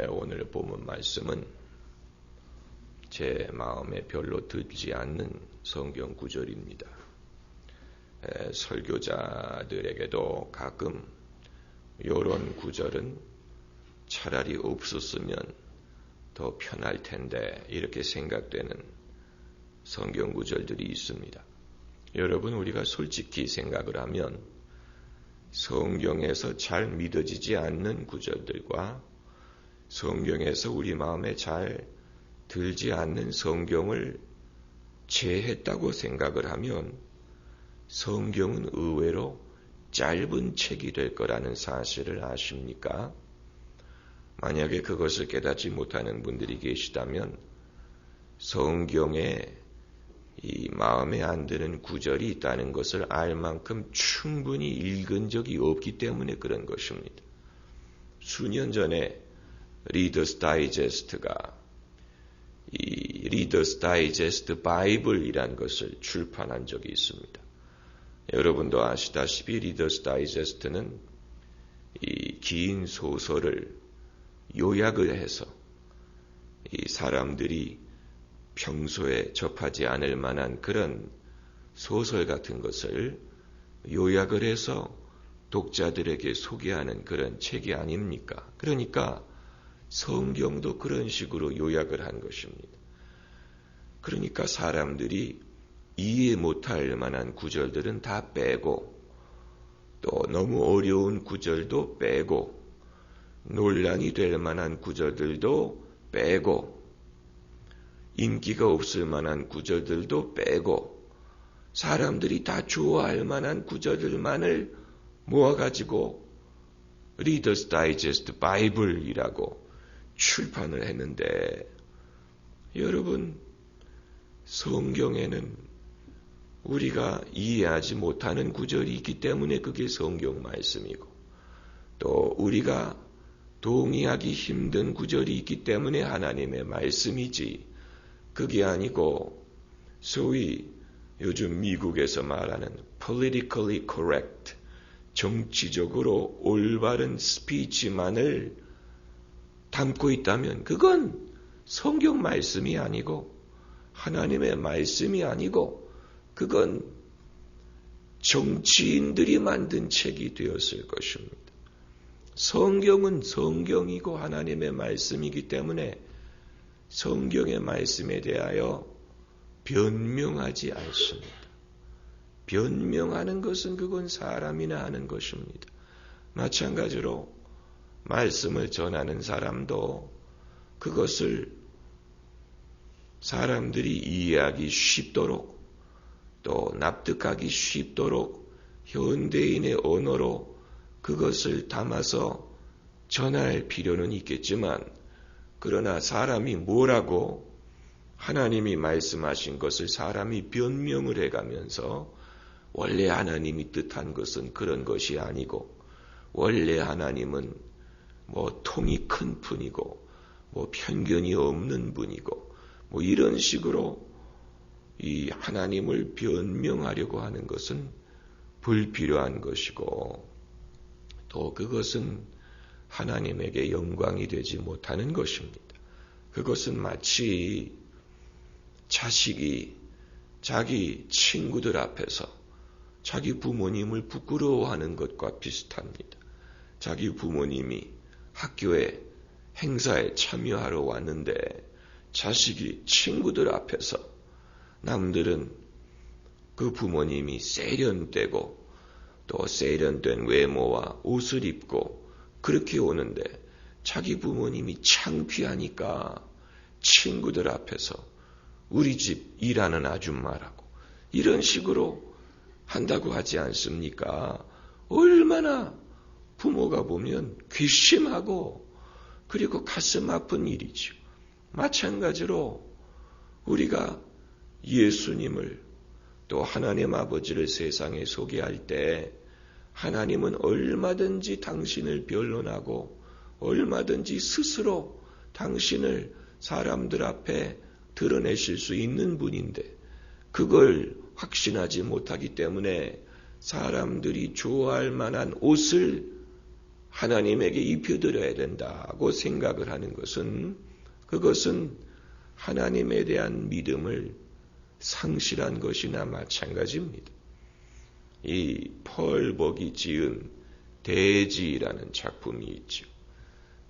오늘 본문 말씀은 제 마음에 별로 들지 않는 성경 구절입니다. 설교자들에게도 가끔 이런 구절은 차라리 없었으면 더 편할 텐데 이렇게 생각되는 성경 구절들이 있습니다. 여러분, 우리가 솔직히 생각을 하면 성경에서 잘 믿어지지 않는 구절들과 성경에서 우리 마음에 잘 들지 않는 성경을 제했다고 생각을 하면 성경은 의외로 짧은 책이 될 거라는 사실을 아십니까? 만약에 그것을 깨닫지 못하는 분들이 계시다면 성경에 이 마음에 안 드는 구절이 있다는 것을 알 만큼 충분히 읽은 적이 없기 때문에 그런 것입니다. 수년 전에 리더스 다이제스트가 이 리더스 다이제스트 바이블이라는 것을 출판한 적이 있습니다. 여러분도 아시다시피 리더스 다이제스트는 이 긴 소설을 요약을 해서 이 사람들이 평소에 접하지 않을 만한 그런 소설 같은 것을 요약을 해서 독자들에게 소개하는 그런 책이 아닙니까? 그러니까 성경도 그런 식으로 요약을 한 것입니다. 그러니까 사람들이 이해 못할 만한 구절들은 다 빼고 또 너무 어려운 구절도 빼고 논란이 될 만한 구절들도 빼고 인기가 없을 만한 구절들도 빼고 사람들이 다 좋아할 만한 구절들만을 모아가지고 리더스 다이제스트 바이블이라고 출판을 했는데 여러분, 성경에는 우리가 이해하지 못하는 구절이 있기 때문에 그게 성경 말씀이고 또 우리가 동의하기 힘든 구절이 있기 때문에 하나님의 말씀이지 그게 아니고 소위 요즘 미국에서 말하는 politically correct, 정치적으로 올바른 스피치만을 담고 있다면 그건 성경 말씀이 아니고 하나님의 말씀이 아니고 그건 정치인들이 만든 책이 되었을 것입니다. 성경은 성경이고 하나님의 말씀이기 때문에 성경의 말씀에 대하여 변명하지 않습니다. 변명하는 것은 그건 사람이나 하는 것입니다. 마찬가지로 말씀을 전하는 사람도 그것을 사람들이 이해하기 쉽도록 또 납득하기 쉽도록 현대인의 언어로 그것을 담아서 전할 필요는 있겠지만 그러나 사람이 뭐라고 하나님이 말씀하신 것을 사람이 변명을 해가면서 원래 하나님이 뜻한 것은 그런 것이 아니고 원래 하나님은 통이 큰 분이고 편견이 없는 분이고 이런 식으로 이 하나님을 변명하려고 하는 것은 불필요한 것이고 또 그것은 하나님에게 영광이 되지 못하는 것입니다. 그것은 마치 자식이 자기 친구들 앞에서 자기 부모님을 부끄러워하는 것과 비슷합니다. 자기 부모님이 학교에 행사에 참여하러 왔는데 자식이 친구들 앞에서 남들은 그 부모님이 세련되고 또 세련된 외모와 옷을 입고 그렇게 오는데 자기 부모님이 창피하니까 친구들 앞에서 우리 집 일하는 아줌마라고 이런 식으로 한다고 하지 않습니까? 얼마나 부모가 보면 괘씸하고 그리고 가슴 아픈 일이죠. 마찬가지로 우리가 예수님을 또 하나님 아버지를 세상에 소개할 때 하나님은 얼마든지 당신을 변론하고 얼마든지 스스로 당신을 사람들 앞에 드러내실 수 있는 분인데 그걸 확신하지 못하기 때문에 사람들이 좋아할 만한 옷을 하나님에게 입혀드려야 된다고 생각을 하는 것은 그것은 하나님에 대한 믿음을 상실한 것이나 마찬가지입니다. 이 펄벅이 지은 대지라는 작품이 있죠.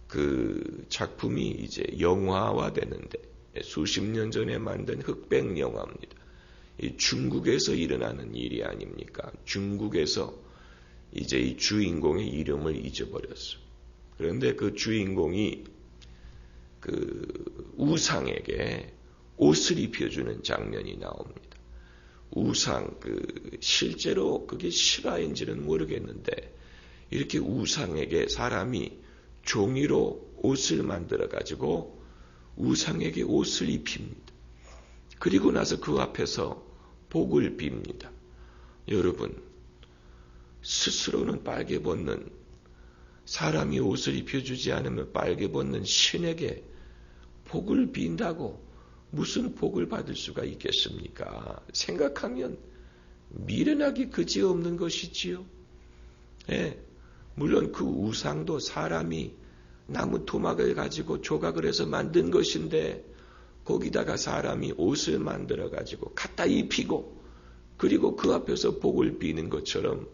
그 작품이 이제 영화화되는데 수십 년 전에 만든 흑백 영화입니다. 이 중국에서 일어나는 일이 아닙니까? 중국에서 이제 이 주인공의 이름을 잊어버렸어. 그런데 그 주인공이 그 우상에게 옷을 입혀주는 장면이 나옵니다. 우상, 실제로 그게 실화인지는 모르겠는데, 이렇게 우상에게 사람이 종이로 옷을 만들어가지고 우상에게 옷을 입힙니다. 그리고 나서 그 앞에서 복을 빕니다. 여러분, 스스로는 빨개 벗는, 사람이 옷을 입혀주지 않으면 빨개 벗는 신에게 복을 빈다고 무슨 복을 받을 수가 있겠습니까? 생각하면 미련하기 그지없는 것이지요. 예, 물론 그 우상도 사람이 나무 토막을 가지고 조각을 해서 만든 것인데 거기다가 사람이 옷을 만들어 가지고 갖다 입히고 그리고 그 앞에서 복을 비는 것처럼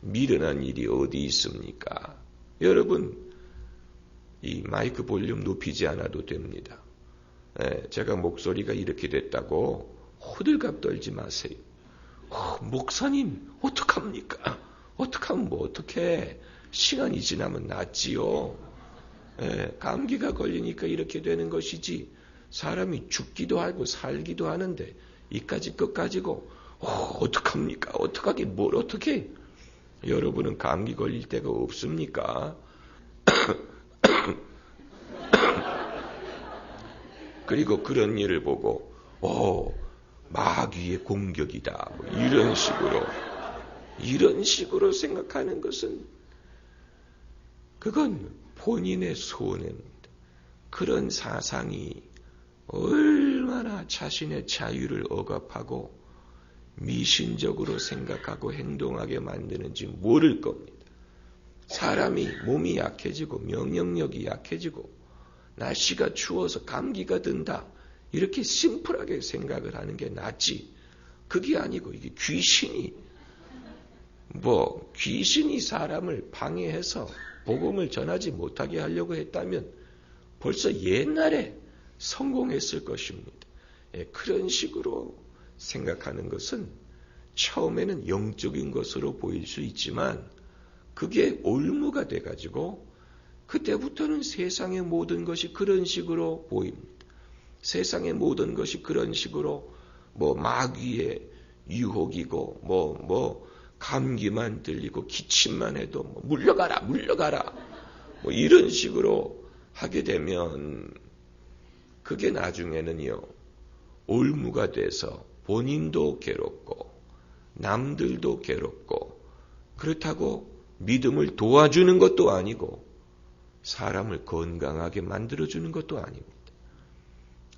미련한 일이 어디 있습니까? 여러분, 이 마이크 볼륨 높이지 않아도 됩니다. 제가 목소리가 이렇게 됐다고 호들갑 떨지 마세요. 목사님, 어떡합니까? 어떡하면 뭐 어떡해. 시간이 지나면 낫지요. 감기가 걸리니까 이렇게 되는 것이지 사람이 죽기도 하고 살기도 하는데 이까지 것 가지고 어떡합니까? 어떡하게 뭘 어떡해? 여러분은 감기 걸릴 때가 없습니까? 그리고 그런 일을 보고 마귀의 공격이다. 뭐 이런 식으로 생각하는 것은 그건 본인의 손해입니다. 그런 사상이 얼마나 자신의 자유를 억압하고 미신적으로 생각하고 행동하게 만드는지 모를 겁니다. 사람이 몸이 약해지고 면역력이 약해지고 날씨가 추워서 감기가 든다. 이렇게 심플하게 생각을 하는 게 낫지. 그게 아니고 이게 귀신이 사람을 방해해서 복음을 전하지 못하게 하려고 했다면 벌써 옛날에 성공했을 것입니다. 그런 식으로 생각하는 것은 처음에는 영적인 것으로 보일 수 있지만 그게 올무가 돼가지고 그때부터는 세상의 모든 것이 그런 식으로 보입니다. 세상의 모든 것이 그런 식으로 마귀의 유혹이고 감기만 들리고 기침만 해도 물러가라 이런 식으로 하게 되면 그게 나중에는요 올무가 돼서 본인도 괴롭고 남들도 괴롭고 그렇다고 믿음을 도와주는 것도 아니고 사람을 건강하게 만들어주는 것도 아닙니다.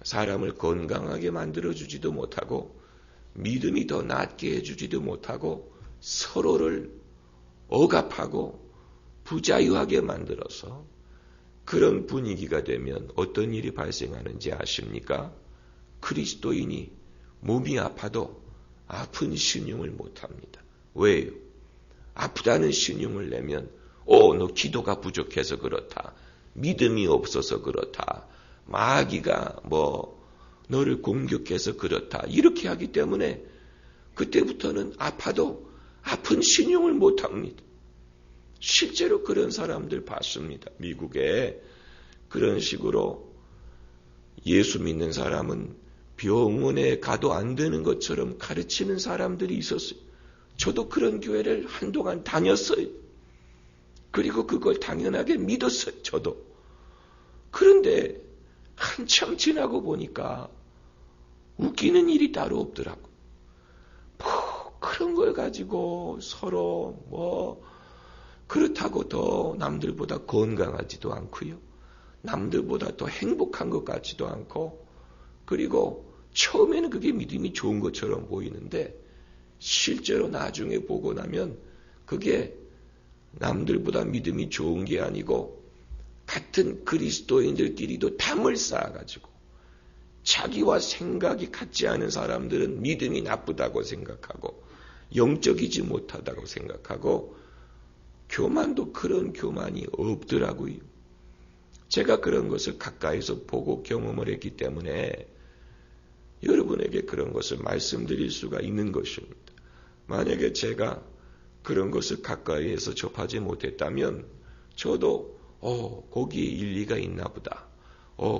사람을 건강하게 만들어주지도 못하고 믿음이 더 낫게 해주지도 못하고 서로를 억압하고 부자유하게 만들어서 그런 분위기가 되면 어떤 일이 발생하는지 아십니까? 그리스도인이 몸이 아파도 아픈 신용을 못합니다. 왜요? 아프다는 신용을 내면 너 기도가 부족해서 그렇다. 믿음이 없어서 그렇다. 마귀가 너를 공격해서 그렇다. 이렇게 하기 때문에 그때부터는 아파도 아픈 신용을 못합니다. 실제로 그런 사람들 봤습니다. 미국에 그런 식으로 예수 믿는 사람은 병원에 가도 안 되는 것처럼 가르치는 사람들이 있었어요. 저도 그런 교회를 한동안 다녔어요. 그리고 그걸 당연하게 믿었어요. 저도. 그런데 한참 지나고 보니까 웃기는 일이 따로 없더라고. 그런 걸 가지고 서로 그렇다고 더 남들보다 건강하지도 않고요. 남들보다 더 행복한 것 같지도 않고 그리고 처음에는 그게 믿음이 좋은 것처럼 보이는데 실제로 나중에 보고 나면 그게 남들보다 믿음이 좋은 게 아니고 같은 그리스도인들끼리도 담을 쌓아가지고 자기와 생각이 같지 않은 사람들은 믿음이 나쁘다고 생각하고 영적이지 못하다고 생각하고 교만도 그런 교만이 없더라고요. 제가 그런 것을 가까이서 보고 경험을 했기 때문에 여러분에게 그런 것을 말씀드릴 수가 있는 것입니다. 만약에 제가 그런 것을 가까이에서 접하지 못했다면 저도 거기에 일리가 있나 보다.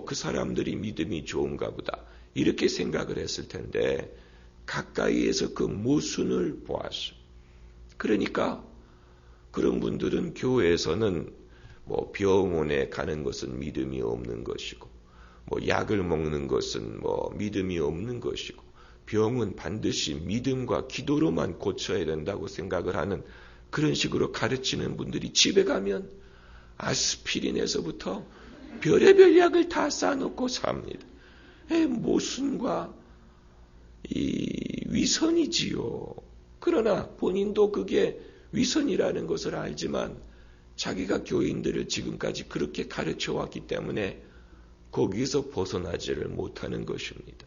그 사람들이 믿음이 좋은가 보다. 이렇게 생각을 했을 텐데 가까이에서 그 모순을 보았어요. 그러니까 그런 분들은 교회에서는 병원에 가는 것은 믿음이 없는 것이고 약을 먹는 것은 믿음이 없는 것이고 병은 반드시 믿음과 기도로만 고쳐야 된다고 생각을 하는 그런 식으로 가르치는 분들이 집에 가면 아스피린에서부터 별의별 약을 다 쌓아놓고 삽니다. 모순과 이 위선이지요. 그러나 본인도 그게 위선이라는 것을 알지만 자기가 교인들을 지금까지 그렇게 가르쳐 왔기 때문에 거기서 벗어나지를 못하는 것입니다.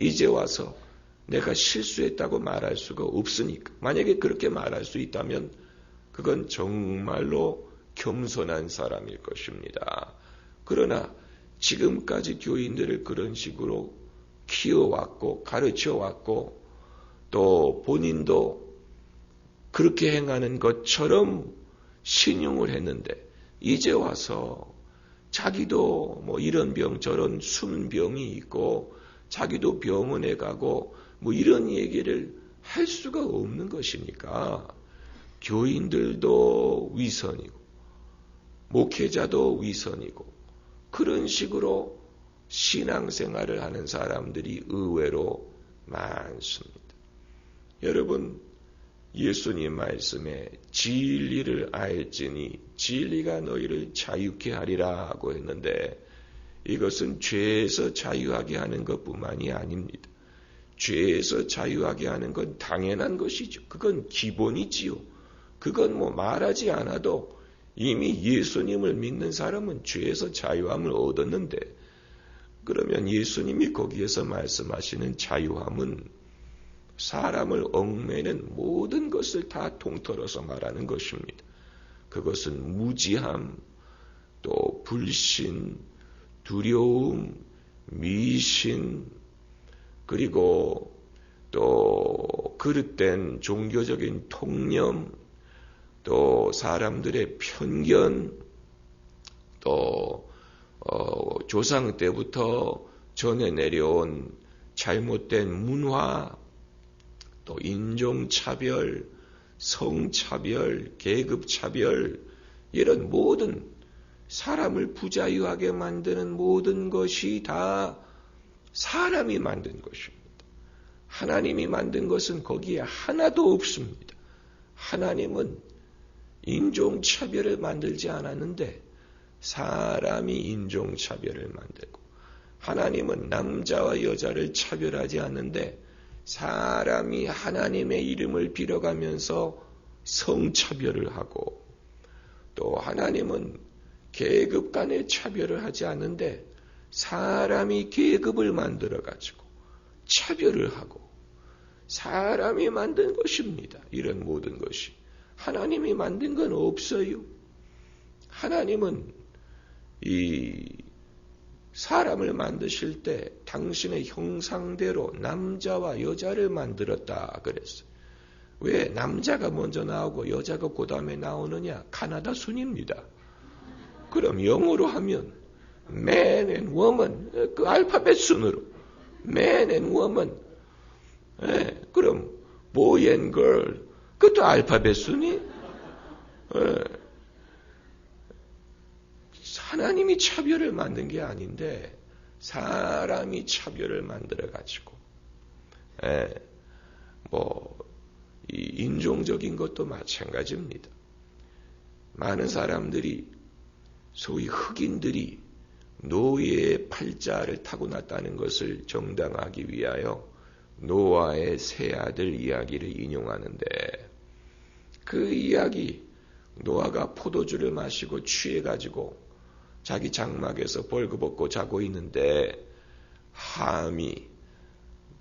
이제 와서 내가 실수했다고 말할 수가 없으니까. 만약에 그렇게 말할 수 있다면 그건 정말로 겸손한 사람일 것입니다. 그러나 지금까지 교인들을 그런 식으로 키워왔고 가르쳐왔고 또 본인도 그렇게 행하는 것처럼 신용을 했는데 이제 와서 자기도 이런 병 저런 숨은 병이 있고 자기도 병원에 가고 이런 얘기를 할 수가 없는 것이니까 교인들도 위선이고 목회자도 위선이고 그런 식으로 신앙생활을 하는 사람들이 의외로 많습니다. 여러분 예수님 말씀에 진리를 알지니 진리가 너희를 자유케 하리라 하고 했는데 이것은 죄에서 자유하게 하는 것뿐만이 아닙니다. 죄에서 자유하게 하는 건 당연한 것이죠. 그건 기본이지요. 그건 말하지 않아도 이미 예수님을 믿는 사람은 죄에서 자유함을 얻었는데 그러면 예수님이 거기에서 말씀하시는 자유함은 사람을 얽매는 모든 것을 다 통틀어서 말하는 것입니다. 그것은 무지함, 또 불신, 두려움, 미신, 그리고 또 그릇된 종교적인 통념, 또 사람들의 편견, 또 조상 때부터 전해 내려온 잘못된 문화, 또 인종차별, 성차별, 계급차별 이런 모든 사람을 부자유하게 만드는 모든 것이 다 사람이 만든 것입니다. 하나님이 만든 것은 거기에 하나도 없습니다. 하나님은 인종차별을 만들지 않았는데 사람이 인종차별을 만들고 하나님은 남자와 여자를 차별하지 않는데 사람이 하나님의 이름을 빌어가면서 성차별을 하고 또 하나님은 계급 간의 차별을 하지 않는데 사람이 계급을 만들어가지고 차별을 하고 사람이 만든 것입니다. 이런 모든 것이. 하나님이 만든 건 없어요. 하나님은 이 사람을 만드실 때 당신의 형상대로 남자와 여자를 만들었다 그랬어요. 왜 남자가 먼저 나오고 여자가 그 다음에 나오느냐? 가나다 순입니다. 그럼 영어로 하면 man and woman, 그 알파벳 순으로 man and woman. 그럼 boy and girl, 그것도 알파벳 순이. 하나님이 차별을 만든 게 아닌데 사람이 차별을 만들어 가지고 이 인종적인 것도 마찬가지입니다. 많은 사람들이 소위 흑인들이 노예의 팔자를 타고났다는 것을 정당화하기 위하여 노아의 세 아들 이야기를 인용하는데 그 이야기 노아가 포도주를 마시고 취해가지고 자기 장막에서 벌거벗고 자고 있는데 함이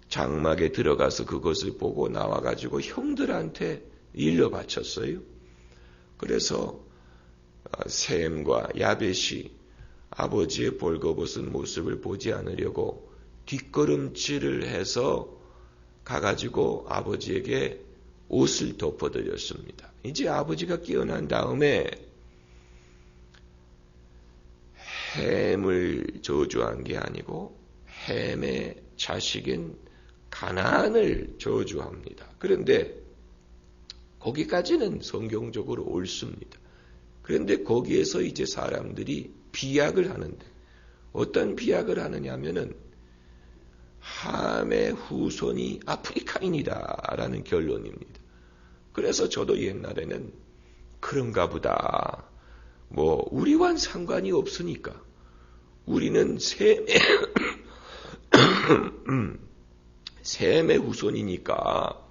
장막에 들어가서 그것을 보고 나와가지고 형들한테 일러 바쳤어요. 그래서 셈과 야벳이 아버지의 벌거벗은 모습을 보지 않으려고 뒷걸음질을 해서 가가지고 아버지에게 옷을 덮어드렸습니다. 이제 아버지가 깨어난 다음에 햄을 저주한 게 아니고 햄의 자식인 가나안을 저주합니다. 그런데 거기까지는 성경적으로 옳습니다. 그런데 거기에서 이제 사람들이 비약을 하는데 어떤 비약을 하느냐면은 함의 후손이 아프리카인이다라는 결론입니다. 그래서 저도 옛날에는 그런가 보다. 뭐 우리와는 상관이 없으니까 우리는 셈의 후손이니까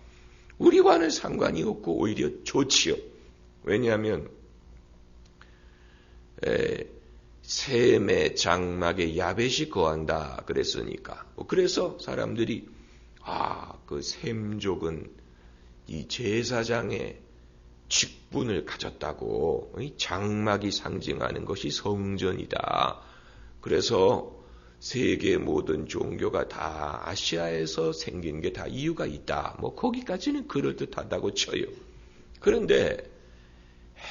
우리와는 상관이 없고 오히려 좋지요. 왜냐하면 셈의 장막에 야벳이 거한다 그랬으니까. 그래서 사람들이 그 셈족은 이 제사장의 직분을 가졌다고, 이 장막이 상징하는 것이 성전이다. 그래서 세계 모든 종교가 다 아시아에서 생긴 게 다 이유가 있다. 뭐 거기까지는 그럴듯하다고 쳐요. 그런데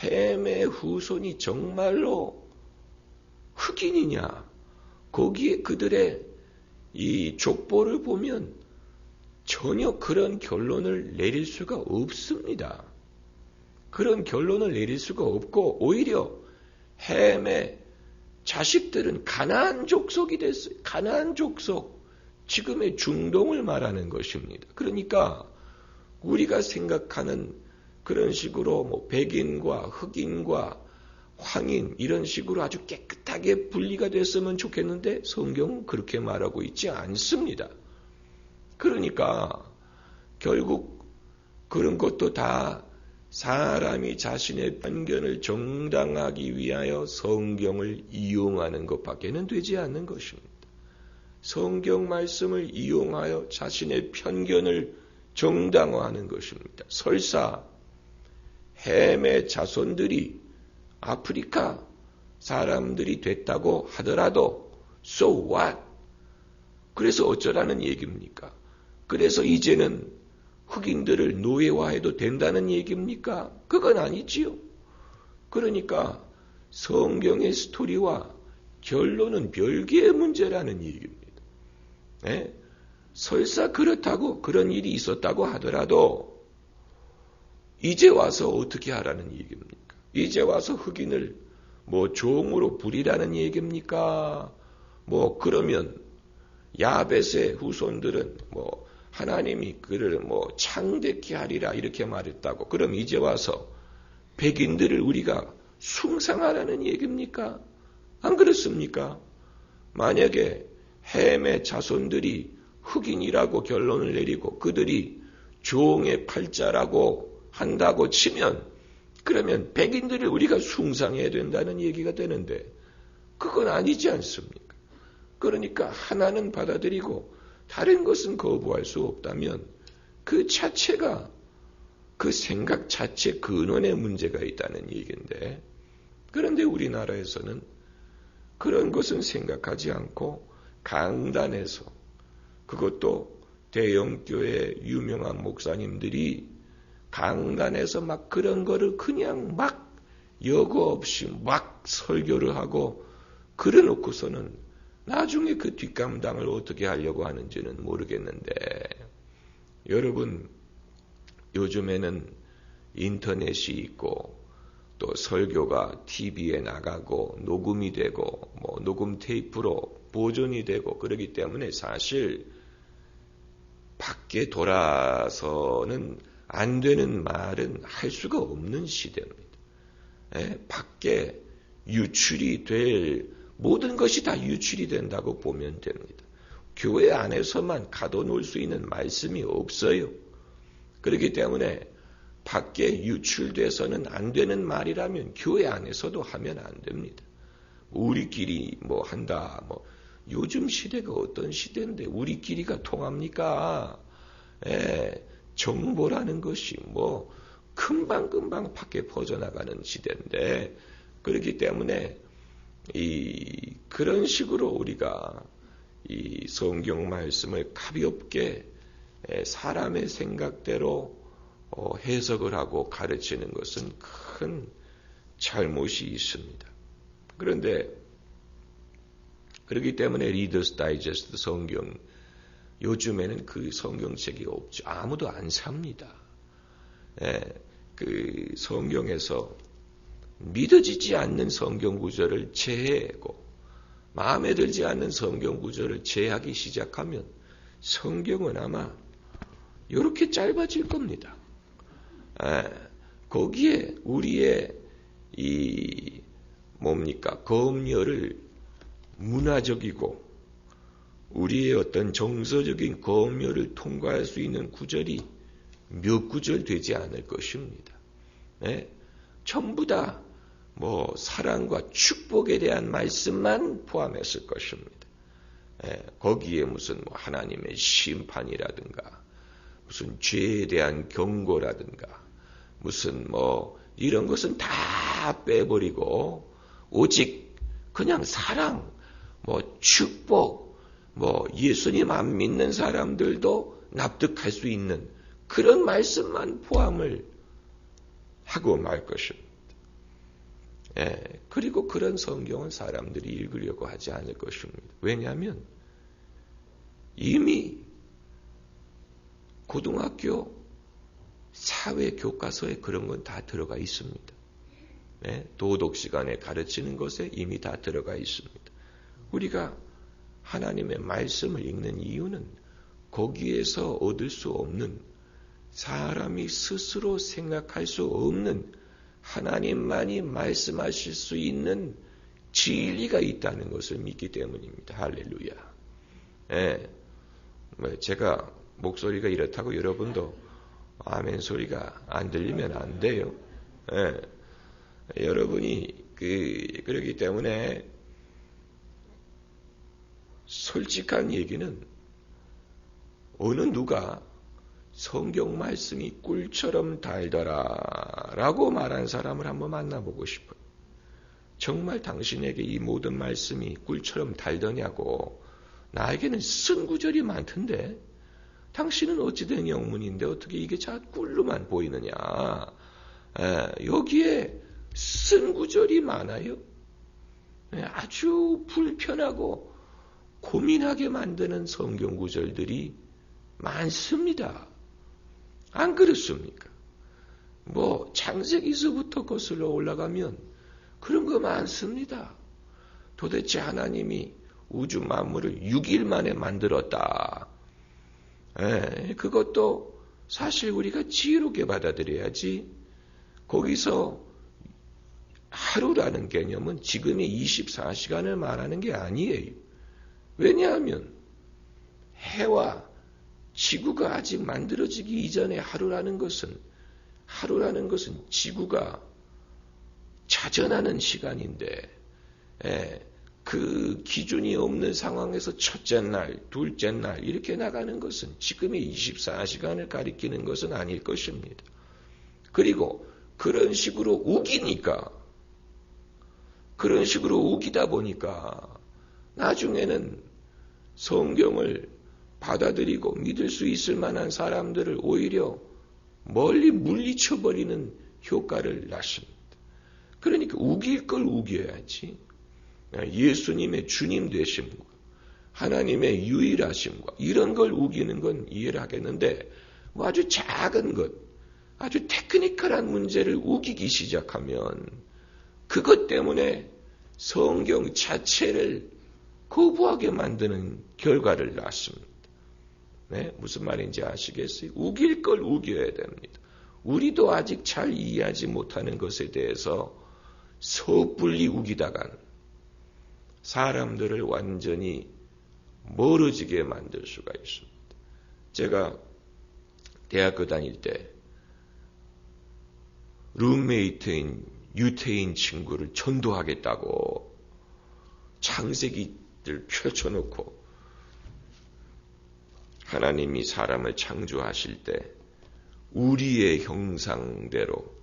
햄의 후손이 정말로 흑인이냐? 거기에 그들의 이 족보를 보면 전혀 그런 결론을 내릴 수가 없습니다. 그런 결론을 내릴 수가 없고 오히려 햄의 자식들은 가나안 족속이 됐어요. 가나안 족속, 지금의 중동을 말하는 것입니다. 그러니까 우리가 생각하는 그런 식으로 뭐 백인과 흑인과 황인 이런 식으로 아주 깨끗하게 분리가 됐으면 좋겠는데 성경은 그렇게 말하고 있지 않습니다. 그러니까 결국 그런 것도 다 사람이 자신의 편견을 정당하기 위하여 성경을 이용하는 것밖에는 되지 않는 것입니다. 성경 말씀을 이용하여 자신의 편견을 정당화하는 것입니다. 설사 햄의 자손들이 아프리카 사람들이 됐다고 하더라도 so what? 그래서 어쩌라는 얘기입니까? 그래서 이제는 흑인들을 노예화해도 된다는 얘기입니까? 그건 아니지요. 그러니까 성경의 스토리와 결론은 별개의 문제라는 얘기입니다. 네? 설사 그렇다고 그런 일이 있었다고 하더라도 이제 와서 어떻게 하라는 얘기입니까? 이제 와서 흑인을 뭐 종으로 부리라는 얘기입니까? 뭐 그러면 야벳의 후손들은 뭐 하나님이 그를 뭐 창대케 하리라 이렇게 말했다고. 그럼 이제 와서 백인들을 우리가 숭상하라는 얘기입니까? 안 그렇습니까? 만약에 햄의 자손들이 흑인이라고 결론을 내리고 그들이 종의 팔자라고 한다고 치면 그러면 백인들을 우리가 숭상해야 된다는 얘기가 되는데 그건 아니지 않습니까? 그러니까 하나는 받아들이고 다른 것은 거부할 수 없다면 그 자체가 그 생각 자체 근원에 문제가 있다는 얘기인데 그런데 우리나라에서는 그런 것은 생각하지 않고 강단에서 그것도 대형교회 유명한 목사님들이 강단에서 막 그런 거를 그냥 막 여과 없이 막 설교를 하고 그래 놓고서는 나중에 그 뒷감당을 어떻게 하려고 하는지는 모르겠는데 여러분 요즘에는 인터넷이 있고 또 설교가 TV에 나가고 녹음이 되고 뭐 녹음 테이프로 보존이 되고 그러기 때문에 사실 밖에 돌아서는 안 되는 말은 할 수가 없는 시대입니다. 밖에 유출이 될 모든 것이 다 유출이 된다고 보면 됩니다. 교회 안에서만 가둬놓을 수 있는 말씀이 없어요. 그렇기 때문에 밖에 유출돼서는 안 되는 말이라면 교회 안에서도 하면 안 됩니다. 우리끼리 뭐 한다. 뭐 요즘 시대가 어떤 시대인데 우리끼리가 통합니까? 정보라는 것이 뭐 금방금방 밖에 퍼져나가는 시대인데 그렇기 때문에 그런 식으로 우리가 이 성경 말씀을 가볍게 사람의 생각대로 해석을 하고 가르치는 것은 큰 잘못이 있습니다. 그런데 그렇기 때문에 리더스 다이제스트 성경 요즘에는 그 성경책이 없죠. 아무도 안 삽니다. 그 성경에서 믿어지지 않는 성경 구절을 제외하고 마음에 들지 않는 성경 구절을 제외하기 시작하면 성경은 아마 이렇게 짧아질 겁니다. 거기에 우리의 검열을 문화적이고 우리의 어떤 정서적인 검열을 통과할 수 있는 구절이 몇 구절 되지 않을 것입니다. 전부 다 사랑과 축복에 대한 말씀만 포함했을 것입니다. 거기에 무슨 하나님의 심판이라든가 무슨 죄에 대한 경고라든가 무슨 이런 것은 다 빼버리고 오직 그냥 사랑, 축복, 예수님 안 믿는 사람들도 납득할 수 있는 그런 말씀만 포함을 하고 말 것입니다. 그리고 그런 성경은 사람들이 읽으려고 하지 않을 것입니다. 왜냐하면 이미 고등학교 사회 교과서에 그런 건 다 들어가 있습니다. 도덕 시간에 가르치는 것에 이미 다 들어가 있습니다. 우리가 하나님의 말씀을 읽는 이유는 거기에서 얻을 수 없는 사람이 스스로 생각할 수 없는 하나님만이 말씀하실 수 있는 진리가 있다는 것을 믿기 때문입니다. 할렐루야. 제가 목소리가 이렇다고 여러분도 아멘 소리가 안 들리면 안 돼요. 여러분이 그러기 때문에 솔직한 얘기는 어느 누가 성경 말씀이 꿀처럼 달더라라고 말한 사람을 한번 만나보고 싶어요. 정말 당신에게 이 모든 말씀이 꿀처럼 달더냐고. 나에게는 쓴 구절이 많던데 당신은 어찌된 영문인데 어떻게 이게 자꾸 꿀로만 보이느냐. 여기에 쓴 구절이 많아요. 아주 불편하고 고민하게 만드는 성경 구절들이 많습니다. 안 그렇습니까? 창세기서부터 거슬러 올라가면 그런 거 많습니다. 도대체 하나님이 우주 만물을 6일 만에 만들었다. 그것도 사실 우리가 지혜롭게 받아들여야지. 거기서 하루라는 개념은 지금의 24시간을 말하는 게 아니에요. 왜냐하면 해와 지구가 아직 만들어지기 이전에 하루라는 것은 지구가 자전하는 시간인데 그 기준이 없는 상황에서 첫째 날, 둘째 날 이렇게 나가는 것은 지금의 24시간을 가리키는 것은 아닐 것입니다. 그리고 그런 식으로 우기다 보니까 나중에는 성경을 받아들이고 믿을 수 있을 만한 사람들을 오히려 멀리 물리쳐버리는 효과를 낳습니다. 그러니까 우길 걸 우겨야지. 예수님의 주님 되심과 하나님의 유일하심과 이런 걸 우기는 건 이해를 하겠는데 아주 작은 것, 아주 테크니컬한 문제를 우기기 시작하면 그것 때문에 성경 자체를 거부하게 만드는 결과를 낳습니다. 무슨 말인지 아시겠어요? 우길 걸 우겨야 됩니다. 우리도 아직 잘 이해하지 못하는 것에 대해서 섣불리 우기다간 사람들을 완전히 멀어지게 만들 수가 있습니다. 제가 대학교 다닐 때 룸메이트인 유태인 친구를 전도하겠다고 창세기를 펼쳐놓고 하나님이 사람을 창조하실 때 우리의 형상대로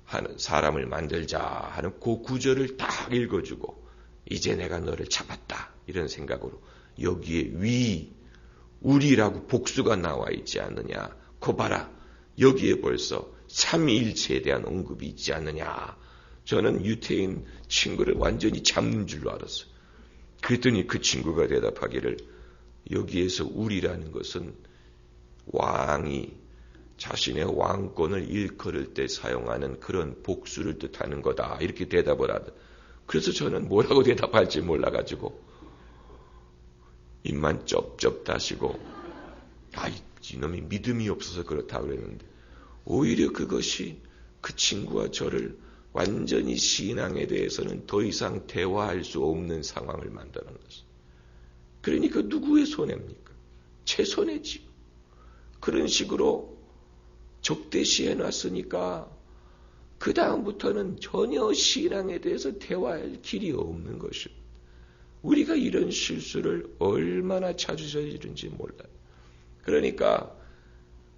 하는 사람을 만들자 하는 그 구절을 딱 읽어주고 이제 내가 너를 잡았다 이런 생각으로 여기에 우리라고 복수가 나와 있지 않느냐. 거 봐라. 여기에 벌써 삼위일체에 대한 언급이 있지 않느냐. 저는 유태인 친구를 완전히 잡는 줄로 알았어요. 그랬더니 그 친구가 대답하기를 여기에서 우리라는 것은 왕이 자신의 왕권을 일컬을 때 사용하는 그런 복수를 뜻하는 거다. 이렇게 대답을 하다. 그래서 저는 뭐라고 대답할지 몰라가지고 입만 쩝쩝 다시고 이놈이 믿음이 없어서 그렇다 그랬는데 오히려 그것이 그 친구와 저를 완전히 신앙에 대해서는 더 이상 대화할 수 없는 상황을 만드는 것입니다. 그러니까 누구의 손해입니까? 제 손해지. 그런 식으로 적대시해 놨으니까 그 다음부터는 전혀 신앙에 대해서 대화할 길이 없는 것입니다. 우리가 이런 실수를 얼마나 자주 저지른지 몰라요. 그러니까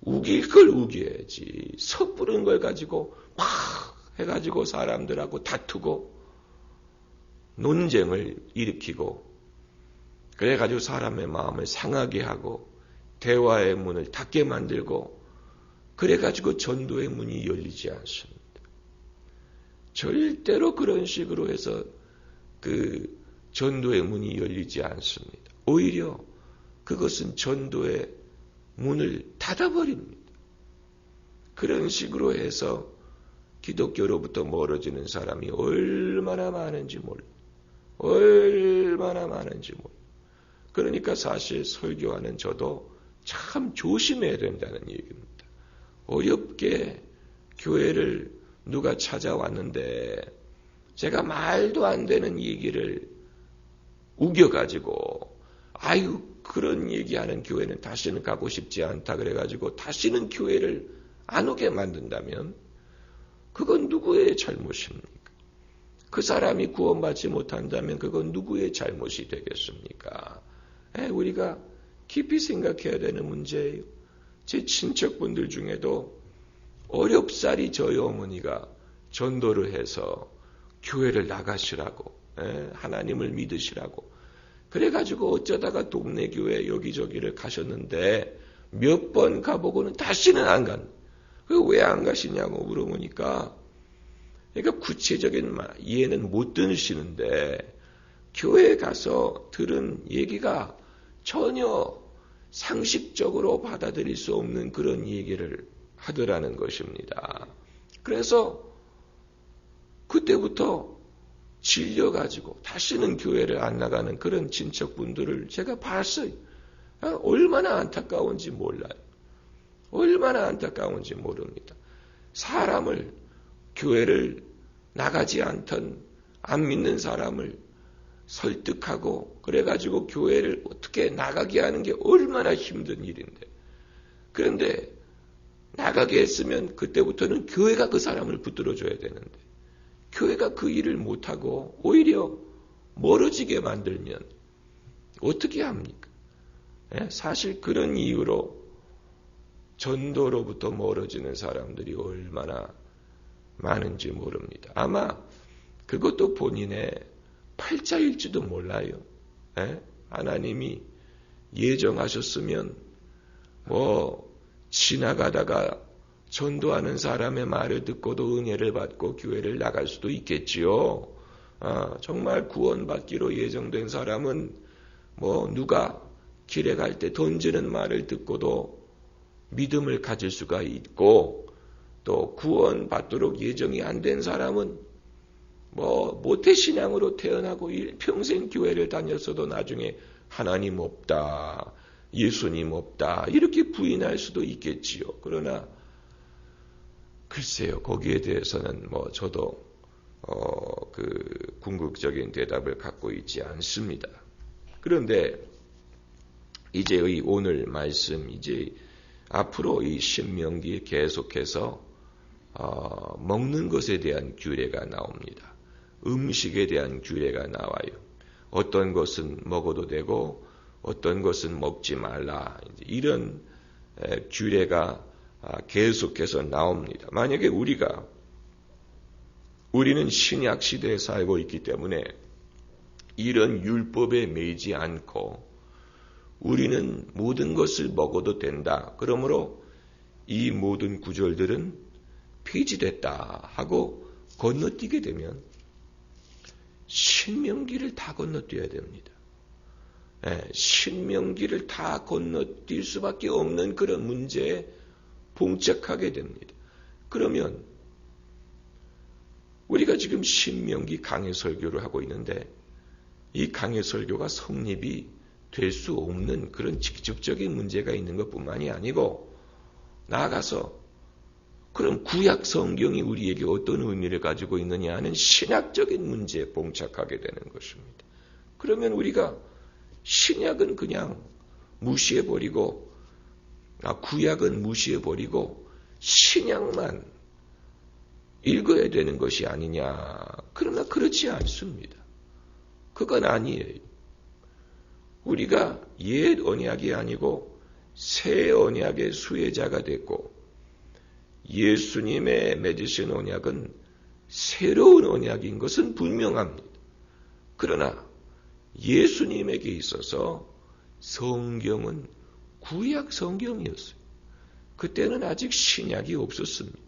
우길 걸 우겨야지. 섣부른 걸 가지고 막 해가지고 사람들하고 다투고 논쟁을 일으키고 그래가지고 사람의 마음을 상하게 하고 대화의 문을 닫게 만들고 그래가지고 전도의 문이 열리지 않습니다. 절대로 그런 식으로 해서 그 전도의 문이 열리지 않습니다. 오히려 그것은 전도의 문을 닫아버립니다. 그런 식으로 해서 기독교로부터 멀어지는 사람이 얼마나 많은지 몰라요. 얼마나 많은지 몰라요. 그러니까 사실 설교하는 저도 참 조심해야 된다는 얘기입니다. 어렵게 교회를 누가 찾아왔는데 제가 말도 안 되는 얘기를 우겨가지고 그런 얘기하는 교회는 다시는 가고 싶지 않다 그래가지고 다시는 교회를 안 오게 만든다면 그건 누구의 잘못입니까? 그 사람이 구원받지 못한다면 그건 누구의 잘못이 되겠습니까? 우리가 깊이 생각해야 되는 문제예요. 제 친척분들 중에도 어렵사리 저희 어머니가 전도를 해서 교회를 나가시라고 하나님을 믿으시라고 그래가지고 어쩌다가 동네 교회 여기저기를 가셨는데 몇 번 가보고는 다시는 안 간. 왜 안 가시냐고 물어보니까 그러니까 구체적인 이해는 못 들으시는데 교회에 가서 들은 얘기가 전혀 상식적으로 받아들일 수 없는 그런 얘기를 하더라는 것입니다. 그래서 그때부터 질려가지고 다시는 교회를 안 나가는 그런 친척분들을 제가 봤어요. 얼마나 안타까운지 몰라요. 얼마나 안타까운지 모릅니다. 사람을 교회를 나가지 않던 안 믿는 사람을 설득하고 그래가지고 교회를 어떻게 나가게 하는 게 얼마나 힘든 일인데 그런데 나가게 했으면 그때부터는 교회가 그 사람을 붙들어줘야 되는데 교회가 그 일을 못하고 오히려 멀어지게 만들면 어떻게 합니까? 사실 그런 이유로 전도로부터 멀어지는 사람들이 얼마나 많은지 모릅니다. 아마 그것도 본인의 팔자일지도 몰라요. 하나님이 예정하셨으면 지나가다가 전도하는 사람의 말을 듣고도 은혜를 받고 교회를 나갈 수도 있겠지요. 정말 구원받기로 예정된 사람은 누가 길에 갈 때 던지는 말을 듣고도 믿음을 가질 수가 있고 또 구원받도록 예정이 안 된 사람은 모태신앙으로 태어나고 일평생 교회를 다녔어도 나중에 하나님 없다, 예수님 없다 이렇게 부인할 수도 있겠지요. 그러나 글쎄요, 거기에 대해서는 저도 그 궁극적인 대답을 갖고 있지 않습니다. 그런데 이제 오늘 말씀, 이제 앞으로 이 신명기 계속해서 먹는 것에 대한 규례가 나옵니다. 음식에 대한 규례가 나와요. 어떤 것은 먹어도 되고 어떤 것은 먹지 말라. 이런 규례가 계속해서 나옵니다. 만약에 우리는 신약 시대에 살고 있기 때문에 이런 율법에 매이지 않고 우리는 모든 것을 먹어도 된다. 그러므로 이 모든 구절들은 폐지됐다 하고 건너뛰게 되면 신명기를 다 건너뛰어야 됩니다. 신명기를 다 건너뛸 수밖에 없는 그런 문제에 봉착하게 됩니다. 그러면 우리가 지금 신명기 강해 설교를 하고 있는데 이 강해 설교가 성립이 될 수 없는 그런 직접적인 문제가 있는 것뿐만이 아니고 나아가서 그럼 구약 성경이 우리에게 어떤 의미를 가지고 있느냐 하는 신학적인 문제에 봉착하게 되는 것입니다. 그러면 우리가 신약은 그냥 무시해버리고 구약은 무시해버리고 신약만 읽어야 되는 것이 아니냐. 그러나 그렇지 않습니다. 그건 아니에요. 우리가 옛 언약이 아니고 새 언약의 수혜자가 됐고 예수님의 맺으신 언약은 새로운 언약인 것은 분명합니다. 그러나 예수님에게 있어서 성경은 구약 성경이었어요. 그때는 아직 신약이 없었습니다.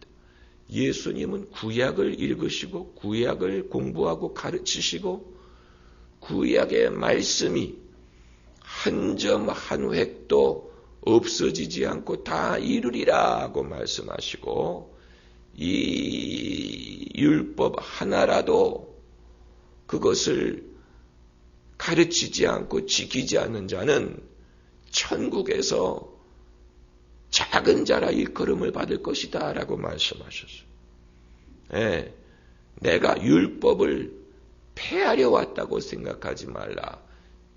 예수님은 구약을 읽으시고 구약을 공부하고 가르치시고 구약의 말씀이 한 점 한 획도 없어지지 않고 다 이루리라고 말씀하시고 이 율법 하나라도 그것을 가르치지 않고 지키지 않는 자는 천국에서 작은 자라 일컬음을 받을 것이다 라고 말씀하셨어요. 내가 율법을 폐하려 왔다고 생각하지 말라.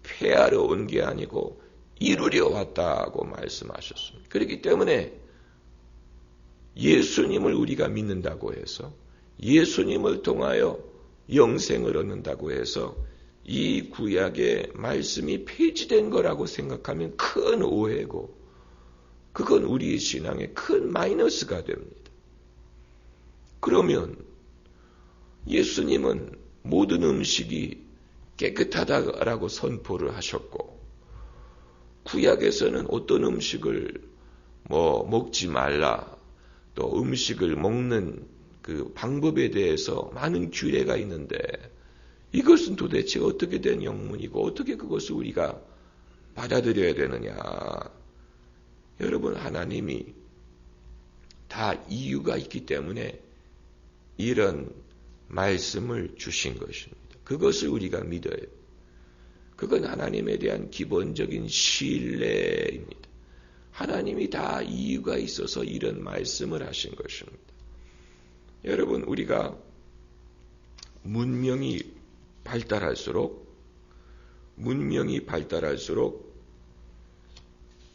폐하러 온 게 아니고 이루려 왔다고 말씀하셨습니다. 그렇기 때문에 예수님을 우리가 믿는다고 해서 예수님을 통하여 영생을 얻는다고 해서 이 구약의 말씀이 폐지된 거라고 생각하면 큰 오해고 그건 우리의 신앙에 큰 마이너스가 됩니다. 그러면 예수님은 모든 음식이 깨끗하다라고 선포를 하셨고 구약에서는 어떤 음식을 먹지 말라 또 음식을 먹는 그 방법에 대해서 많은 규례가 있는데 이것은 도대체 어떻게 된 영문이고 어떻게 그것을 우리가 받아들여야 되느냐. 여러분 하나님이 다 이유가 있기 때문에 이런 말씀을 주신 것입니다. 그것을 우리가 믿어요. 그건 하나님에 대한 기본적인 신뢰입니다. 하나님이 다 이유가 있어서 이런 말씀을 하신 것입니다. 여러분 우리가 문명이 발달할수록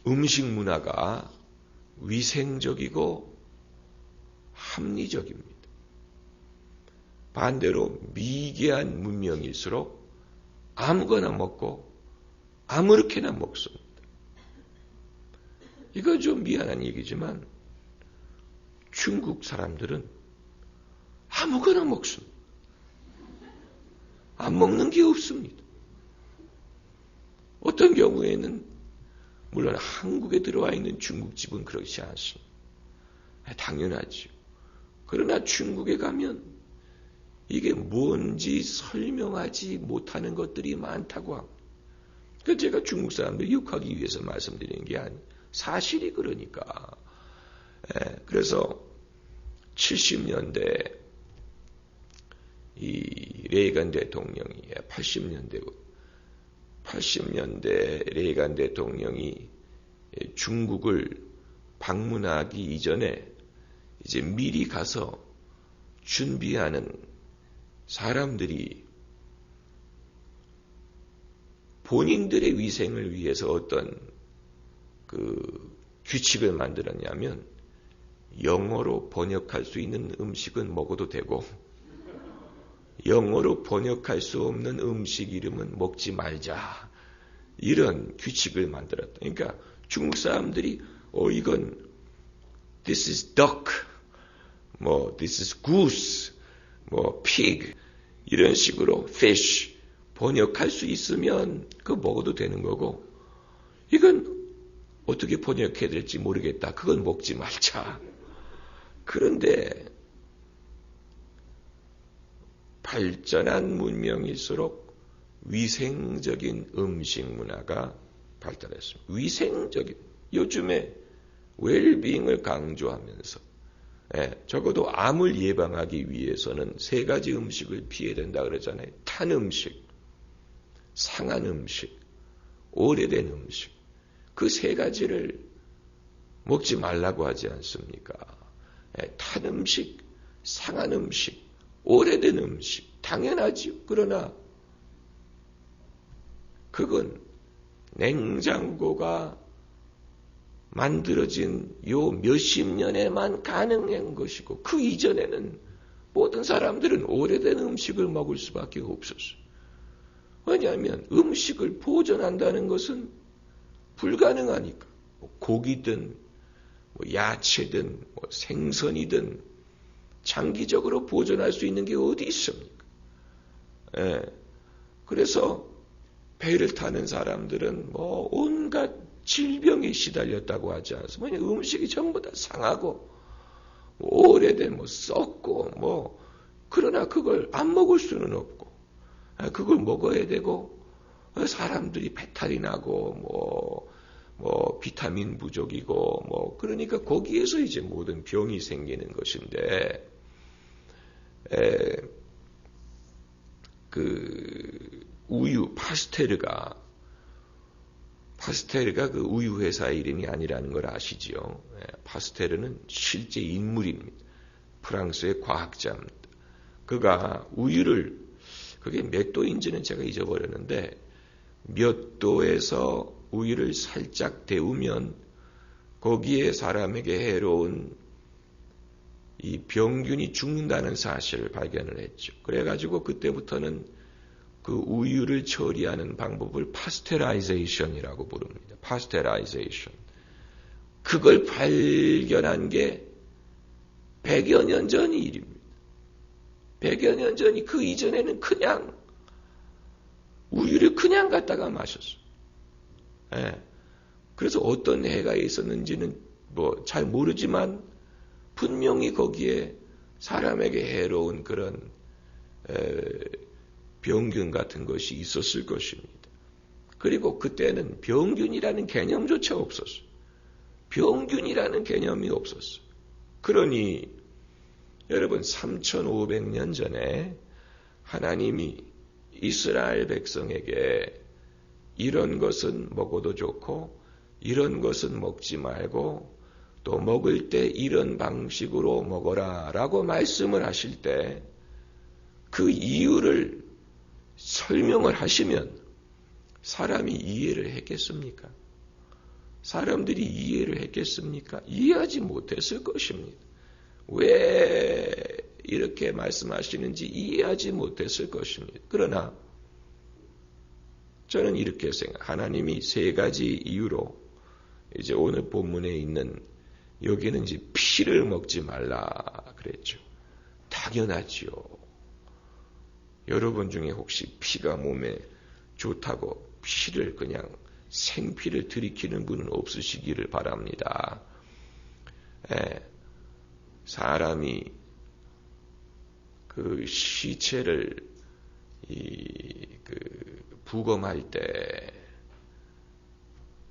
음식 문화가 위생적이고 합리적입니다. 반대로 미개한 문명일수록 아무거나 먹고 아무렇게나 먹습니다. 이거 좀 미안한 얘기지만 중국 사람들은 아무거나 먹습니다. 안 먹는 게 없습니다. 어떤 경우에는 물론 한국에 들어와 있는 중국집은 그렇지 않습니다. 당연하죠. 그러나 중국에 가면 이게 뭔지 설명하지 못하는 것들이 많다고 합니다. 그래서 제가 중국 사람들 욕하기 위해서 말씀드리는 게 아니에요. 사실이 그러니까. 그래서 70년대 이 레이건 대통령이 80년대 레이건 대통령이 중국을 방문하기 이전에 이제 미리 가서 준비하는 사람들이 본인들의 위생을 위해서 어떤 그 규칙을 만들었냐면 영어로 번역할 수 있는 음식은 먹어도 되고 영어로 번역할 수 없는 음식 이름은 먹지 말자. 이런 규칙을 만들었다. 그러니까 중국 사람들이 이건 this is duck, this is goose, pig 이런 식으로 fish 번역할 수 있으면 그거 먹어도 되는 거고 이건 어떻게 번역해야 될지 모르겠다. 그건 먹지 말자. 그런데 발전한 문명일수록 위생적인 음식 문화가 발달했습니다. 위생적인 요즘에 웰빙을 강조하면서 적어도 암을 예방하기 위해서는 3가지 음식을 피해야 된다 그러잖아요. 탄 음식, 상한 음식, 오래된 음식. 그 3가지를 먹지 말라고 하지 않습니까? 탄 음식, 상한 음식, 오래된 음식. 당연하지요. 그러나 그건 냉장고가 만들어진 요 몇십 년에만 가능한 것이고 그 이전에는 모든 사람들은 오래된 음식을 먹을 수밖에 없었어요. 왜냐하면 음식을 보존한다는 것은 불가능하니까. 고기든 야채든 생선이든 장기적으로 보존할 수 있는 게 어디 있습니까? 그래서 배를 타는 사람들은 온갖 질병에 시달렸다고 하지 않습니까? 음식이 전부 다 상하고 오래된 썩고 그러나 그걸 안 먹을 수는 없고 그걸 먹어야 되고 사람들이 배탈이 나고 비타민 부족이고 그러니까 거기에서 이제 모든 병이 생기는 것인데 그 우유 파스테르가 그 우유 회사 이름이 아니라는 걸 아시지요? 파스테르는 실제 인물입니다. 프랑스의 과학자입니다. 그가 우유를 그게 몇 도인지는 제가 잊어버렸는데 몇 도에서 우유를 살짝 데우면 거기에 사람에게 해로운 이 병균이 죽는다는 사실을 발견을 했죠. 그래가지고 그때부터는 그 우유를 처리하는 방법을 파스테라이제이션이라고 부릅니다. 파스테라이제이션. 그걸 발견한 게 100여 년 전 일입니다. 100여 년 전이 그 이전에는 그냥 우유를 그냥 갖다가 마셨어요. 그래서 어떤 해가 있었는지는 잘 모르지만 분명히 거기에 사람에게 해로운 그런 병균 같은 것이 있었을 것입니다. 그리고 그때는 병균이라는 개념조차 없었어요. 병균이라는 개념이 없었어요. 그러니 여러분 3,500년 전에 하나님이 이스라엘 백성에게 이런 것은 먹어도 좋고 이런 것은 먹지 말고 또 먹을 때 이런 방식으로 먹어라 라고 말씀을 하실 때 그 이유를 설명을 하시면 사람이 이해를 했겠습니까? 사람들이 이해를 했겠습니까? 이해하지 못했을 것입니다. 왜 이렇게 말씀하시는지 이해하지 못했을 것입니다. 그러나 저는 이렇게 하나님이 3가지 이유로 이제 오늘 본문에 있는 여기는 이제 피를 먹지 말라 그랬죠. 당연하지요. 여러분 중에 혹시 피가 몸에 좋다고 피를 그냥 생피를 들이키는 분은 없으시기를 바랍니다. 사람이 그 시체를 부검할 때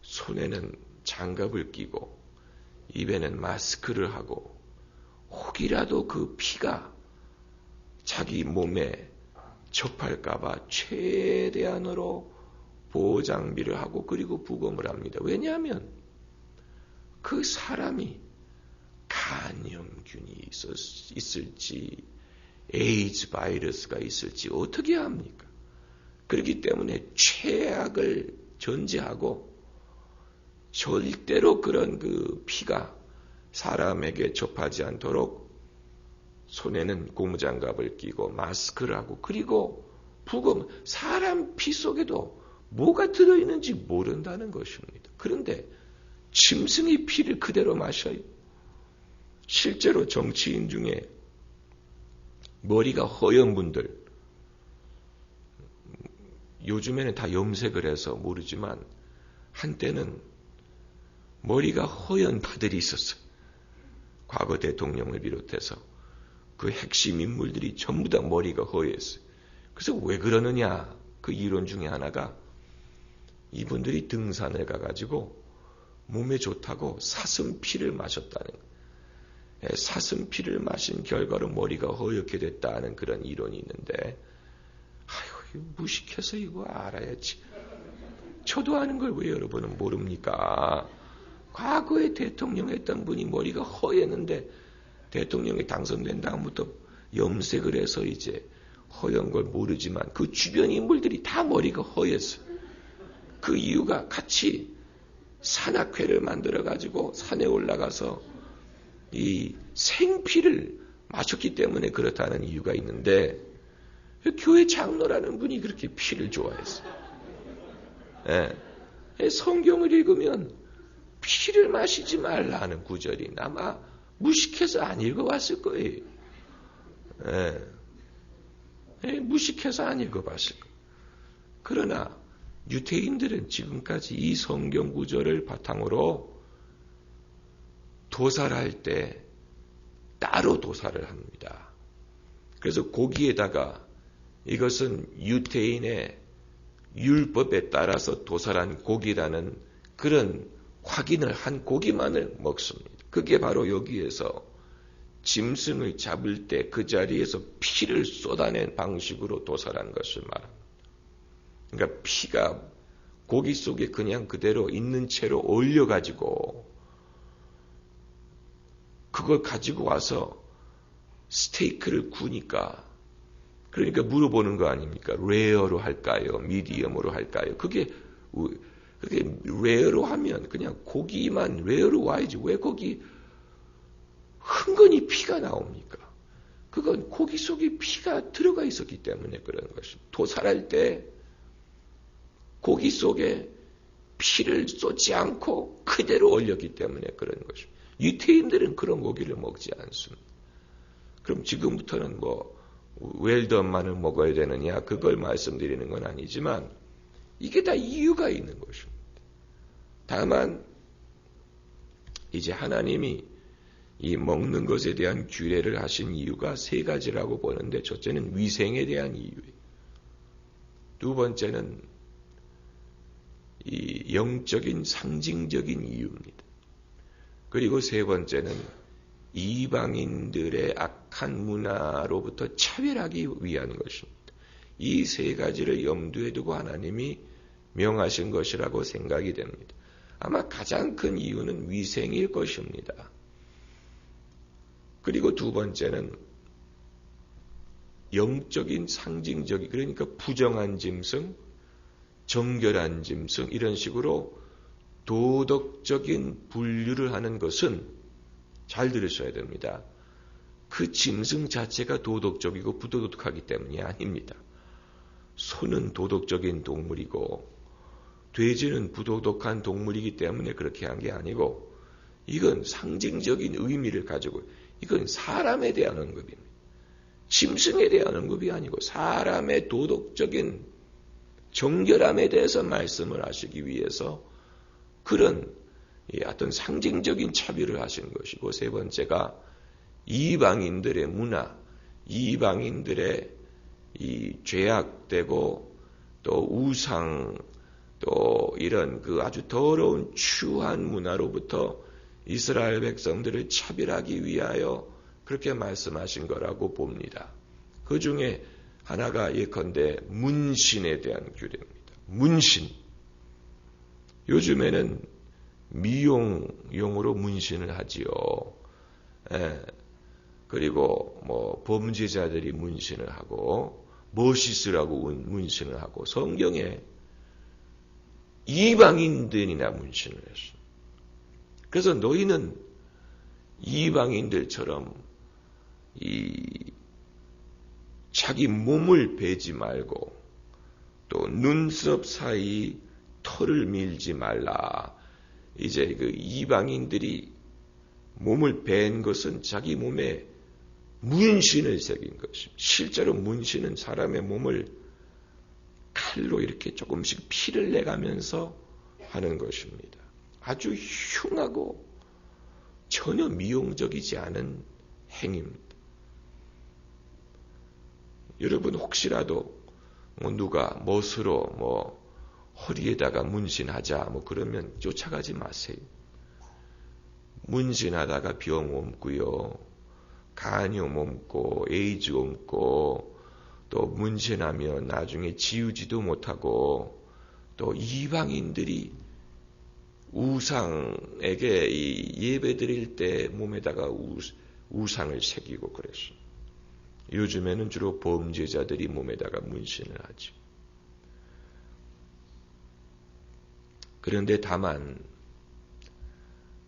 손에는 장갑을 끼고 입에는 마스크를 하고 혹이라도 그 피가 자기 몸에 접할까봐 최대한으로 보호 장비를 하고 그리고 부검을 합니다. 왜냐하면 그 사람이 간염균이 있을지 에이즈 바이러스가 있을지 어떻게 합니까? 그렇기 때문에 최악을 전제하고 절대로 그런 그 피가 사람에게 접하지 않도록 손에는 고무장갑을 끼고 마스크를 하고 그리고 부검 사람 피 속에도 뭐가 들어있는지 모른다는 것입니다. 그런데 짐승의 피를 그대로 마셔요. 실제로 정치인 중에 머리가 허연 분들 요즘에는 다 염색을 해서 모르지만 한때는 머리가 허연 파들이 있었어요. 과거 대통령을 비롯해서 그 핵심 인물들이 전부 다 머리가 허였어요. 그래서 왜 그러느냐 그 이론 중에 하나가 이분들이 등산을 가가지고 몸에 좋다고 사슴피를 마셨다는 거예요. 사슴피를 마신 결과로 머리가 허옇게 됐다는 그런 이론이 있는데 아유 무식해서 이거 알아야지. 저도 아는 걸 왜 여러분은 모릅니까? 과거에 대통령 했던 분이 머리가 허였는데 대통령이 당선된 다음부터 염색을 해서 이제 허연 걸 모르지만 그 주변 인물들이 다 머리가 허였어요. 그 이유가 같이 산악회를 만들어가지고 산에 올라가서 이 생피를 마셨기 때문에 그렇다는 이유가 있는데 교회 장로라는 분이 그렇게 피를 좋아했어요. 성경을 읽으면 피를 마시지 말라는 구절이 아마 무식해서 안 읽어봤을 거예요. 무식해서 안 읽어봤을 거예요. 그러나 유대인들은 지금까지 이 성경 구절을 바탕으로 도살할 때 따로 도살을 합니다. 그래서 고기에다가 이것은 유대인의 율법에 따라서 도살한 고기라는 그런 확인을 한 고기만을 먹습니다. 그게 바로 여기에서 짐승을 잡을 때 그 자리에서 피를 쏟아낸 방식으로 도살한 것을 말합니다. 그러니까 피가 고기 속에 그냥 그대로 있는 채로 올려가지고 그걸 가지고 와서 스테이크를 구우니까 그러니까 물어보는 거 아닙니까? 레어로 할까요? 미디엄으로 할까요? 그게 레어로 하면 그냥 고기만 레어로 와야지 왜 거기 흥건히 피가 나옵니까? 그건 고기 속에 피가 들어가 있었기 때문에 그런 것입니다. 도살할 때 고기 속에 피를 쏟지 않고 그대로 올렸기 때문에 그런 것입니다. 유태인들은 그런 고기를 먹지 않습니다. 그럼 지금부터는 웰던만을 먹어야 되느냐 그걸 말씀드리는 건 아니지만 이게 다 이유가 있는 것입니다. 다만 이제 하나님이 이 먹는 것에 대한 규례를 하신 이유가 세 가지라고 보는데 첫째는 위생에 대한 이유예요. 두 번째는 이 영적인 상징적인 이유입니다. 그리고 세 번째는 이방인들의 악한 문화로부터 차별하기 위한 것입니다. 이 세 가지를 염두에 두고 하나님이 명하신 것이라고 생각이 됩니다. 아마 가장 큰 이유는 위생일 것입니다. 그리고 두 번째는 영적인 상징적인 그러니까 부정한 짐승, 정결한 짐승 이런 식으로 도덕적인 분류를 하는 것은 잘 들으셔야 됩니다. 그 짐승 자체가 도덕적이고 부도덕하기 때문이 아닙니다. 소는 도덕적인 동물이고 돼지는 부도덕한 동물이기 때문에 그렇게 한 게 아니고 이건 상징적인 의미를 가지고 이건 사람에 대한 언급입니다. 짐승에 대한 언급이 아니고 사람의 도덕적인 정결함에 대해서 말씀을 하시기 위해서 그런 어떤 상징적인 차별을 하신 것이고 세 번째가 이방인들의 문화, 이방인들의 이 죄악되고 또 우상 또 이런 그 아주 더러운 추한 문화로부터 이스라엘 백성들을 차별하기 위하여 그렇게 말씀하신 거라고 봅니다. 그 중에 하나가 예컨대 문신에 대한 규례입니다. 문신. 요즘에는 미용용으로 문신을 하지요. 그리고 범죄자들이 문신을 하고 멋있으라고 문신을 하고 성경에 이방인들이나 문신을 했습니다. 그래서 너희는 이방인들처럼 자기 몸을 베지 말고 또 눈썹 사이 털을 밀지 말라. 이제 그 이방인들이 몸을 벤 것은 자기 몸에 문신을 새긴 것입니다. 실제로 문신은 사람의 몸을 칼로 이렇게 조금씩 피를 내가면서 하는 것입니다. 아주 흉하고 전혀 미용적이지 않은 행위입니다. 여러분 혹시라도 누가 멋으로 허리에다가 문신하자 그러면 쫓아가지 마세요. 문신하다가 병 옮고요, 간염 옮고, 에이즈 옮고, 또 문신하면 나중에 지우지도 못하고, 또 이방인들이 우상에게 예배 드릴 때 몸에다가 우상을 새기고 그랬어요. 요즘에는 주로 범죄자들이 몸에다가 문신을 하죠. 그런데 다만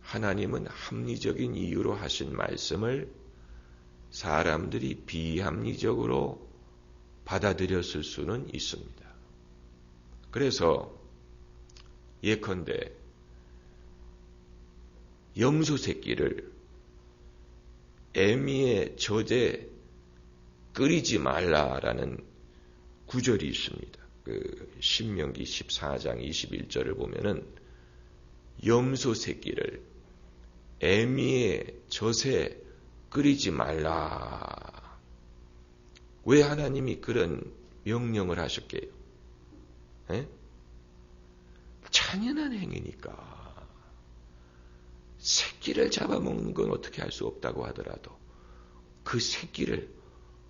하나님은 합리적인 이유로 하신 말씀을 사람들이 비합리적으로 받아들였을 수는 있습니다. 그래서 예컨대 염소 새끼를 애미의 젖에 끓이지 말라라는 구절이 있습니다. 그 신명기 14장 21절을 보면은 염소 새끼를 애미의 젖에 끓이지 말라. 왜 하나님이 그런 명령을 하셨게요? 에? 잔인한 행위니까. 새끼를 잡아먹는 건 어떻게 할 수 없다고 하더라도 그 새끼를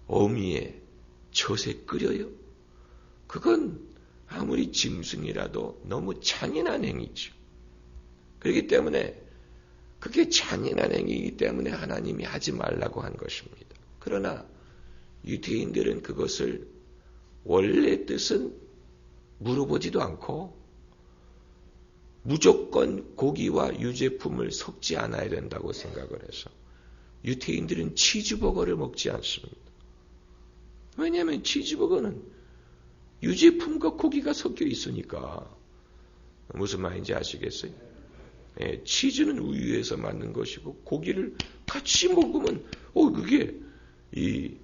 어미의 젖에 끓여요? 그건 아무리 짐승이라도 너무 잔인한 행위죠. 그렇기 때문에 그게 잔인한 행위이기 때문에 하나님이 하지 말라고 한 것입니다. 그러나 유대인들은 그것을 원래 뜻은 물어보지도 않고 무조건 고기와 유제품을 섞지 않아야 된다고 생각을 해서 유대인들은 치즈버거를 먹지 않습니다. 왜냐하면 치즈버거는 유제품과 고기가 섞여 있으니까. 무슨 말인지 아시겠어요? 예, 치즈는 우유에서 만든 것이고 고기를 같이 먹으면 그게 이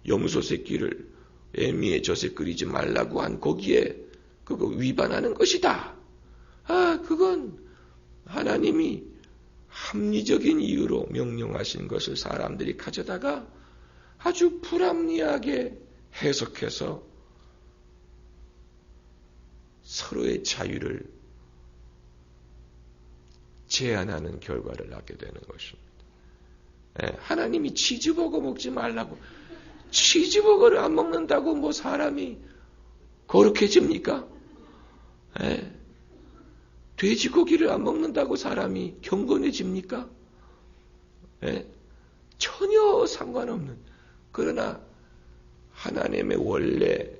염소 새끼를 애미의 젖에 끓이지 말라고 한 거기에 그거 위반하는 것이다. 그건 하나님이 합리적인 이유로 명령하신 것을 사람들이 가져다가 아주 불합리하게 해석해서 서로의 자유를 제한하는 결과를 낳게 되는 것입니다. 하나님이 치즈버거 먹지 말라고, 치즈버거를 안 먹는다고 사람이 거룩해집니까? 돼지고기를 안 먹는다고 사람이 경건해집니까? 전혀 상관없는, 그러나 하나님의 원래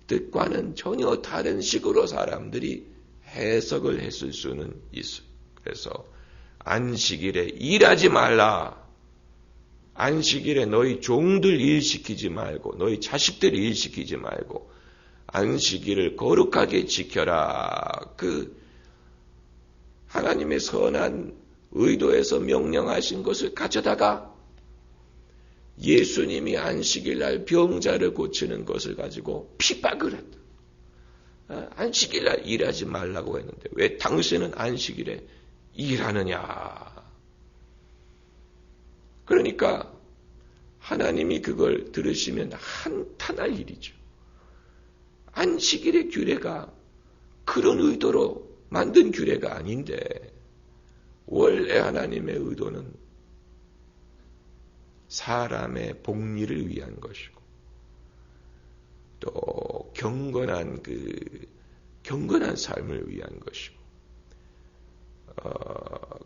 뜻과는 전혀 다른 식으로 사람들이 해석을 했을 수는 있어요. 그래서 안식일에 일하지 말라. 안식일에 너희 종들 일시키지 말고 너희 자식들 일시키지 말고 안식일을 거룩하게 지켜라. 그 하나님의 선한 의도에서 명령하신 것을 가져다가 예수님이 안식일날 병자를 고치는 것을 가지고 핍박을 했다. 안식일날 일하지 말라고 했는데 왜 당신은 안식일에 일하느냐. 그러니까 하나님이 그걸 들으시면 한탄할 일이죠. 안식일의 규례가 그런 의도로 만든 규례가 아닌데 원래 하나님의 의도는 사람의 복리를 위한 것이고 또 경건한 삶을 위한 것이고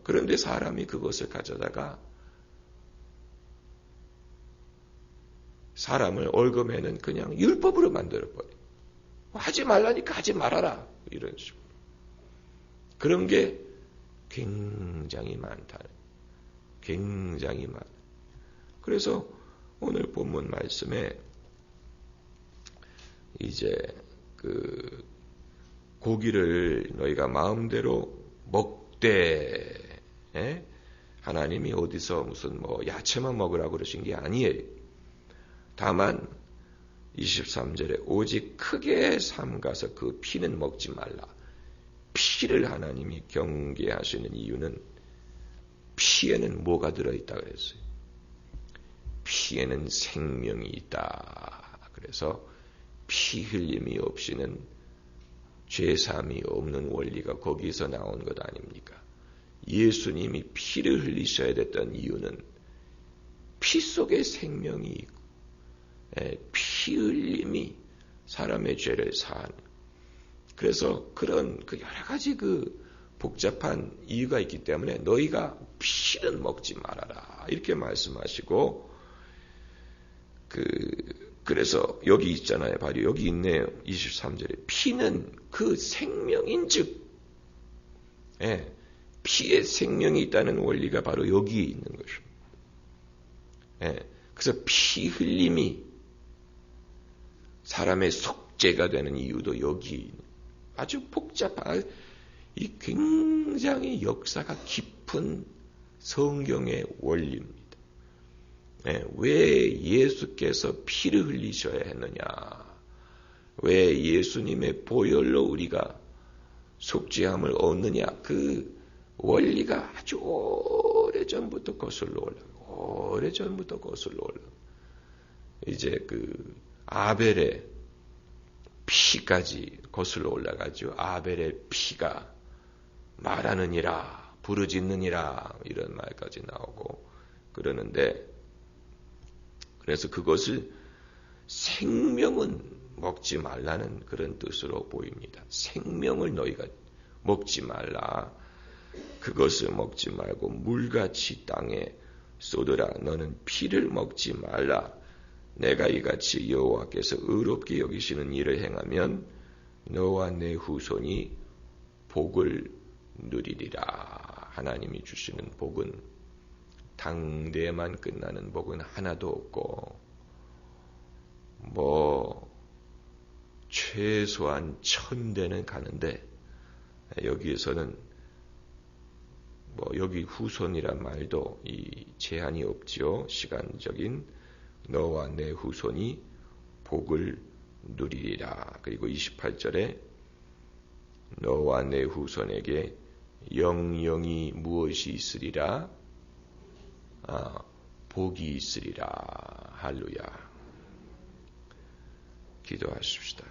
그런데 사람이 그것을 가져다가 사람을 얽어매는 그냥 율법으로 만들어버려. 하지 말라니까 하지 말아라. 이런 식으로. 그런 게 굉장히 많다. 굉장히 많아요. 그래서 오늘 본문 말씀에 이제 그 고기를 너희가 마음대로 먹되, 하나님이 어디서 무슨 뭐 야채만 먹으라고 그러신 게 아니에요. 다만 23절에 오직 크게 삼가서 그 피는 먹지 말라. 피를 하나님이 경계하시는 이유는 피에는 뭐가 들어있다 그랬어요. 피에는 생명이 있다. 그래서 피 흘림이 없이는 죄사함이 없는 원리가 거기서 나온 것 아닙니까? 예수님이 피를 흘리셔야 됐던 이유는 피 속에 생명이 있고 피 흘림이 사람의 죄를 사하는, 그래서 그런 그 여러 가지 그 복잡한 이유가 있기 때문에 너희가 피는 먹지 말아라 이렇게 말씀하시고, 그래서 여기 있잖아요. 바로 여기 있네요. 23절에 피는 그 생명인즉, 피에 생명이 있다는 원리가 바로 여기에 있는 것입니다. 그래서 피 흘림이 사람의 속죄가 되는 이유도 여기 아주 복잡한, 이 굉장히 역사가 깊은 성경의 원리입니다. 왜 예수께서 피를 흘리셔야 했느냐? 왜 예수님의 보혈로 우리가 속죄함을 얻느냐? 그 원리가 아주 오래전부터 거슬러 올라가고, 오래전부터 거슬러 올라가고, 이제 그 아벨의 피까지 거슬러 올라가죠. 아벨의 피가 말하느니라, 부르짖느니라, 이런 말까지 나오고 그러는데, 그래서 그것을 생명은 먹지 말라는 그런 뜻으로 보입니다. 생명을 너희가 먹지 말라. 그것을 먹지 말고 물같이 땅에 쏟으라. 너는 피를 먹지 말라. 내가 이같이 여호와께서 의롭게 여기시는 일을 행하면 너와 내 후손이 복을 누리리라. 하나님이 주시는 복은 당대에만 끝나는 복은 하나도 없고, 뭐 최소한 1000대는 가는데, 여기에서는 뭐 여기 후손이란 말도 이 제한이 없지요. 시간적인 너와 내 후손이 복을 누리리라. 그리고 28절에 너와 내 후손에게 영영이 무엇이 있으리라? 복이 있으리라. 할렐루야. 기도하십시다.